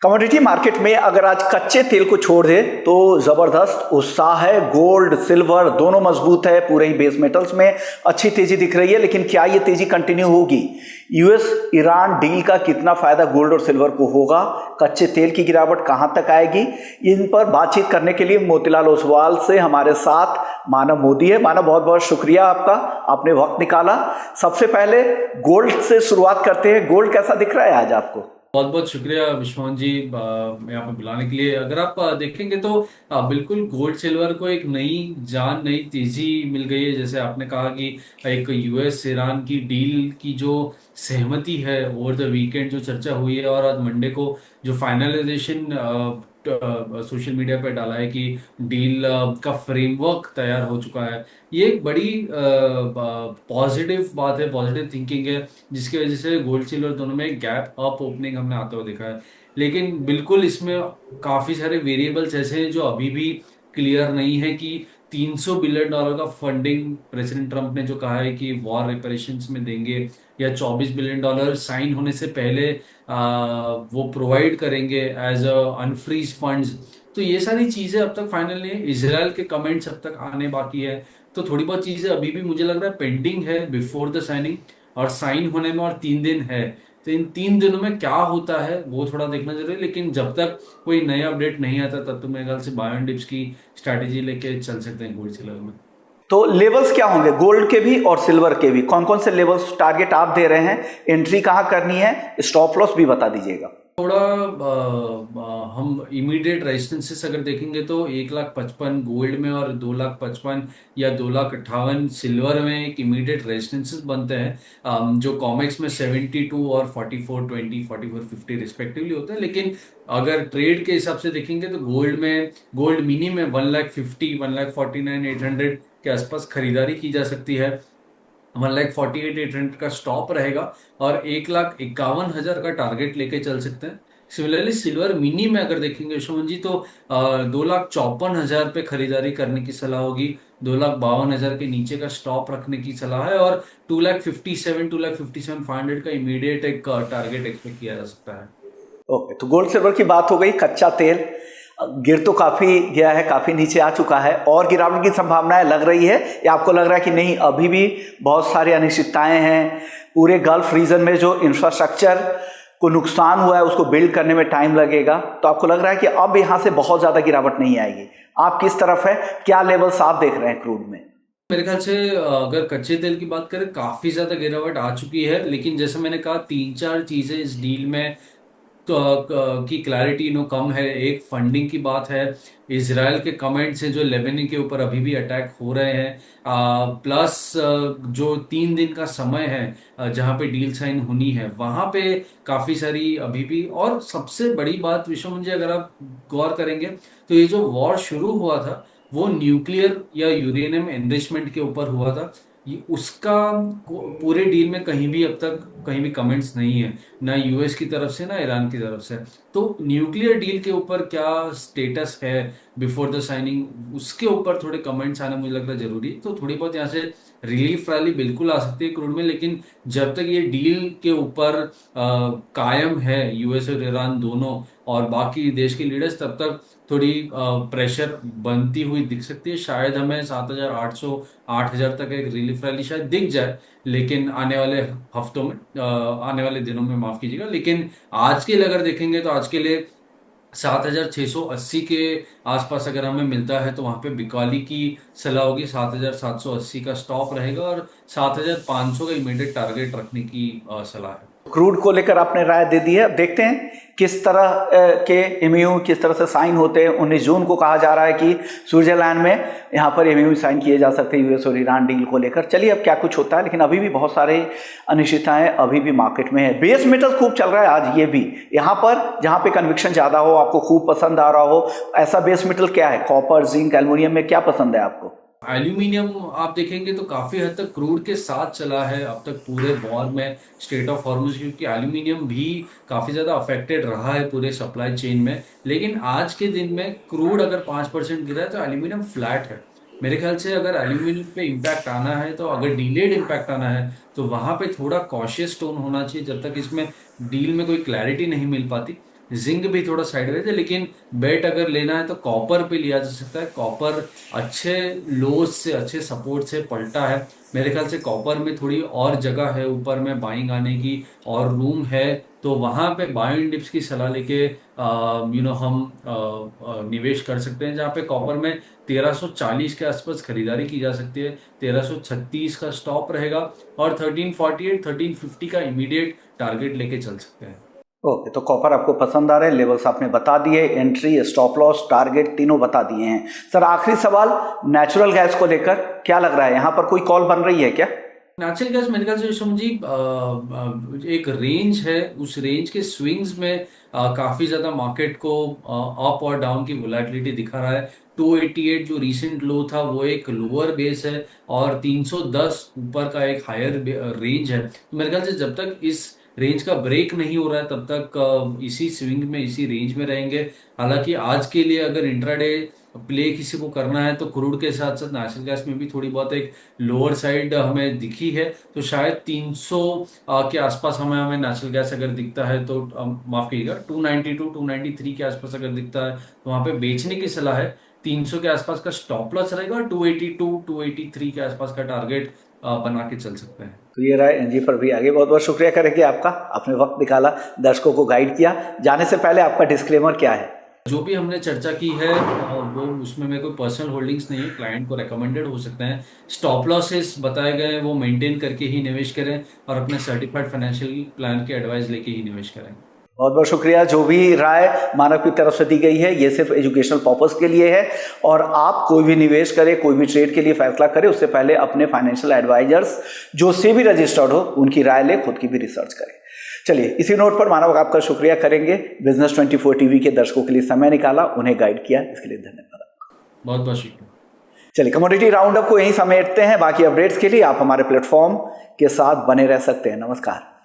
Commodity market में अगर आज कच्चे तेल को छोड़ दे तो जबरदस्त उत्साह है। गोल्ड सिल्वर दोनों मजबूत है, पूरे ही बेस मेटल्स में अच्छी तेजी दिख रही है। लेकिन क्या ये तेजी कंटिन्यू होगी? यूएस ईरान डील का कितना फायदा गोल्ड और सिल्वर को होगा? कच्चे तेल की गिरावट कहां तक आएगी? इन पर बातचीत करने के लिए मोतीलाल ओसवाल से हमारे साथ मानव मोदी है। मानव, बहुत बहुत शुक्रिया आपका, आपने वक्त निकाला। सबसे पहले गोल्ड से शुरुआत करते हैं। गोल्ड कैसा दिख रहा है आज आपको? बहुत बहुत शुक्रिया विश्वान जी यहाँ पे बुलाने के लिए। अगर आप देखेंगे तो बिल्कुल गोल्ड सिल्वर को एक नई जान, नई तेजी मिल गई है। जैसे आपने कहा कि एक यूएस ईरान की डील की जो सहमति है ओवर द वीकेंड जो चर्चा हुई है, और आज मंडे को जो फाइनलाइजेशन सोशल मीडिया पे डाला है कि डील का फ्रेमवर्क तैयार हो चुका है। ये एक बड़ी पॉजिटिव बात है, पॉजिटिव थिंकिंग है, जिसकी वजह से गोल्ड सिल्वर दोनों में गैप अप ओपनिंग हमने आते हुए देखा है। लेकिन बिल्कुल इसमें काफी सारे वेरिएबल्स ऐसे हैं जो अभी भी क्लियर नहीं है कि $300 बिलियन का फंडिंग प्रेसिडेंट ट्रंप ने जो कहा है कि वॉर रिपेरेशंस में देंगे, या $24 बिलियन साइन होने से पहले वो प्रोवाइड करेंगे एज अ अनफ्रीज फंड्स। तो ये सारी चीजें अब तक फाइनल नहीं है। इसराइल के कमेंट्स अब तक आने बाकी है। तो थोड़ी बहुत चीजें अभी भी मुझे लग रहा है पेंडिंग है बिफोर द साइनिंग, और साइन होने में और 3 दिन है। तो इन 3 दिनों में क्या होता है वो थोड़ा देखना जरूरी है। लेकिन जब तक कोई नया अपडेट नहीं आता तब तो मेरे ख्याल से बाय एंड डिप्स की स्ट्रैटेजी लेके चल सकते हैं गोल्ड सिल्वर में। तो लेवल्स क्या होंगे गोल्ड के भी और सिल्वर के भी? कौन कौन से लेवल्स टारगेट आप दे रहे हैं? एंट्री कहां करनी है? स्टॉप लॉस भी बता दीजिएगा। थोड़ा हम इमीडिएट रेजिस्टेंसेस अगर देखेंगे तो 1,55,000 गोल्ड में और 2,55,000 या 2,58,000 सिल्वर में एक इमीडिएट रेजिस्टेंसेस बनते हैं। जो कॉमेक्स में 72 और 4420 4450 रिस्पेक्टिवली होते हैं। लेकिन अगर ट्रेड के हिसाब से देखेंगे तो गोल्ड मिनी में 1,50,000 1,49,800 के आसपास खरीदारी की जा सकती है। 1,48,800 का स्टॉप रहेगा, और 1,51,000 का टारगेट लेके चल सकते हैं। सिमिलरली सिल्वर मिनी में अगर देखेंगे यशोमन जी तो 2,54,000 पे खरीदारी करने की सलाह होगी। 2,52,000 के नीचे का स्टॉप रखने की सलाह है, और 2,57,500 का इमीडिएट एक टारगेट एक्सपेक्ट किया जा सकता है। ओके, तो गोल्ड सिल्वर की बात हो गई। कच्चा तेल गिर तो काफी गया है, काफी नीचे आ चुका है, और गिरावट की संभावनाएं लग रही है या आपको लग रहा है कि नहीं अभी भी बहुत सारी अनिश्चितताएं हैं? पूरे गल्फ रीजन में जो इंफ्रास्ट्रक्चर को नुकसान हुआ है उसको बिल्ड करने में टाइम लगेगा, तो आपको लग रहा है कि अब यहां से बहुत ज्यादा गिरावट नहीं आएगी? आप किस तरफ है? क्या लेवल्स आप देख रहे हैं क्रूड में? मेरे ख्याल से अगर कच्चे तेल की बात करें काफी ज्यादा गिरावट आ चुकी है। लेकिन जैसे मैंने कहा, 3-4 चीजें इस डील में की क्लैरिटी नो कम है। एक फंडिंग की बात है, इसराइल के कमेंट्स हैं जो लेबनान के ऊपर अभी भी अटैक हो रहे हैं, प्लस जो 3 दिन का समय है जहां पे डील साइन होनी है वहां पे काफी सारी अभी भी। और सबसे बड़ी बात विश्व मुझे अगर आप गौर करेंगे तो ये जो वॉर शुरू हुआ था वो न्यूक्लियर या यूरेनियम एनरिचमेंट के ऊपर हुआ था। ये उसका पूरे डील में कहीं भी अब तक कहीं भी कमेंट्स नहीं है, ना यूएस की तरफ से ना ईरान की तरफ से। तो न्यूक्लियर डील के ऊपर क्या स्टेटस है बिफोर द साइनिंग, उसके ऊपर थोड़े कमेंट्स आना मुझे लगता है जरूरी है। तो थोड़ी बहुत यहाँ से रिलीफ रैली बिल्कुल आ सकती है क्रूड में। लेकिन जब तक ये डील के ऊपर कायम है यूएस और ईरान दोनों और बाकी देश के लीडर्स, तब तक थोड़ी प्रेशर बनती हुई दिख सकती है। शायद हमें 7,800 8,000 तक एक रिलीफ रैली शायद दिख जाए, लेकिन आने वाले हफ्तों में, आने वाले दिनों में, माफ कीजिएगा। लेकिन आज के लिए अगर देखेंगे तो आज के लिए 7,680 के आसपास अगर हमें मिलता है तो वहां पे बिकवाली की सलाह होगी। 7,780 का स्टॉप रहेगा, और 7,500 का इमीडिएट टारगेट रखने की सलाह है। क्रूड को लेकर आपने राय दे दी है। अब देखते हैं किस तरह के एमयू किस तरह से साइन होते हैं। 19 जून को कहा जा रहा है कि स्विट्जरलैंड में यहाँ पर एमयू साइन किए जा सकते हैं यूएस और ईरान डील को लेकर। चलिए अब क्या कुछ होता है, लेकिन अभी भी बहुत सारे अनिश्चितताएं अभी भी मार्केट में है। बेस मेटल खूब चल रहा है आज, ये भी यहाँ पर जहाँ पे कन्विक्शन ज़्यादा हो, आपको खूब पसंद आ रहा हो, ऐसा बेस मेटल क्या है? कॉपर, जिंक, एल्युमिनियम में क्या पसंद है आपको? एल्यूमिनियम आप देखेंगे तो काफी हद तक क्रूड के साथ चला है अब तक पूरे वॉर में, स्ट्रेट ऑफ हॉर्मुज, क्योंकि एल्यूमिनियम भी काफी ज्यादा अफेक्टेड रहा है पूरे सप्लाई चेन में। लेकिन आज के दिन में क्रूड अगर 5% गिरा है तो एल्यूमिनियम फ्लैट है। मेरे ख्याल से अगर एल्यूमिनियम पे इम्पैक्ट आना है, तो अगर डिलेड इम्पैक्ट आना है तो वहां पे थोड़ा कॉशियस टोन होना चाहिए जब तक इसमें डील में कोई क्लैरिटी नहीं मिल पाती। जिंक भी थोड़ा साइडवेज है, लेकिन बेट अगर लेना है तो कॉपर पे लिया जा सकता है। कॉपर अच्छे लोज से, अच्छे सपोर्ट से पलटा है। मेरे ख्याल से कॉपर में थोड़ी और जगह है ऊपर में बाइंग आने की और रूम है, तो वहां पे बाइंग डिप्स की सलाह लेके हम निवेश कर सकते हैं, जहाँ पे कॉपर में 1340 के आसपास खरीदारी की जा सकती है। 1336 का स्टॉप रहेगा और 1348 1350 का इमीडिएट टारगेट लेके चल सकते हैं। ओके, तो कॉपर आपको पसंद आ रहे हैं, लेवल्स आपने बता दिए, एंट्री, स्टॉप लॉस, टारगेट तीनों बता दिए हैं। सर आखिरी सवाल, नेचुरल गैस को लेकर क्या लग रहा है, यहाँ पर कोई कॉल बन रही है क्या? नेचुरल गैस मेरे ख्याल से समझी एक रेंज है, उस रेंज के स्विंग्स में काफी ज्यादा मार्केट को अप और डाउन की वोलेटिलिटी दिखा रहा है। 288 जो रीसेंट लो था वो एक लोअर बेस है और 310 ऊपर का एक हायर रेंज है। तो मेरे ख्याल से जब तक इस रेंज का ब्रेक नहीं हो रहा है तब तक इसी स्विंग में, इसी रेंज में रहेंगे। हालांकि आज के लिए अगर इंट्राडे प्ले किसी को करना है तो क्रूड के साथ साथ नेचुरल गैस में भी थोड़ी बहुत एक लोअर साइड हमें दिखी है, तो शायद 300 के आसपास हमें हमें नेचुरल गैस अगर दिखता है तो माफ कीजिएगा 292 293 के आसपास अगर दिखता है तो वहां पे बेचने की सलाह है। 300 के आसपास का स्टॉप लॉस रहेगा और 282 283 के आसपास का टारगेट बना के चल सकते हैं। तो ये रहा एनजी पर भी आगे, बहुत बहुत शुक्रिया करेंगे आपका, आपने वक्त निकाला, दर्शकों को गाइड किया। जाने से पहले आपका डिस्क्लेमर क्या है? जो भी हमने चर्चा की है वो उसमें मेरे कोई पर्सनल होल्डिंग्स नहीं है, क्लाइंट को रेकमेंडेड हो सकते हैं। स्टॉप लॉसेस बताए गए हैं वो मेंटेन करके ही निवेश करें और अपने सर्टिफाइड फाइनेंशियल प्लान की एडवाइस लेके ही निवेश करें। बहुत बहुत शुक्रिया। जो भी राय मानव की तरफ से दी गई है ये सिर्फ एजुकेशनल पर्पस के लिए है, और आप कोई भी निवेश करें, कोई भी ट्रेड के लिए फैसला करें उससे पहले अपने फाइनेंशियल एडवाइजर्स जो सेबी रजिस्टर्ड हो उनकी राय ले, खुद की भी रिसर्च करें। चलिए, इसी नोट पर मानव आपका शुक्रिया करेंगे, बिजनेस 24 टीवी के दर्शकों के लिए समय निकाला, उन्हें गाइड किया, इसके लिए धन्यवाद आपका। बहुत बहुत शुक्रिया। चलिए, कमोडिटी राउंड अप को यहीं समेटते हैं। बाकी अपडेट्स के लिए आप हमारे प्लेटफॉर्म के साथ बने रह सकते हैं। नमस्कार।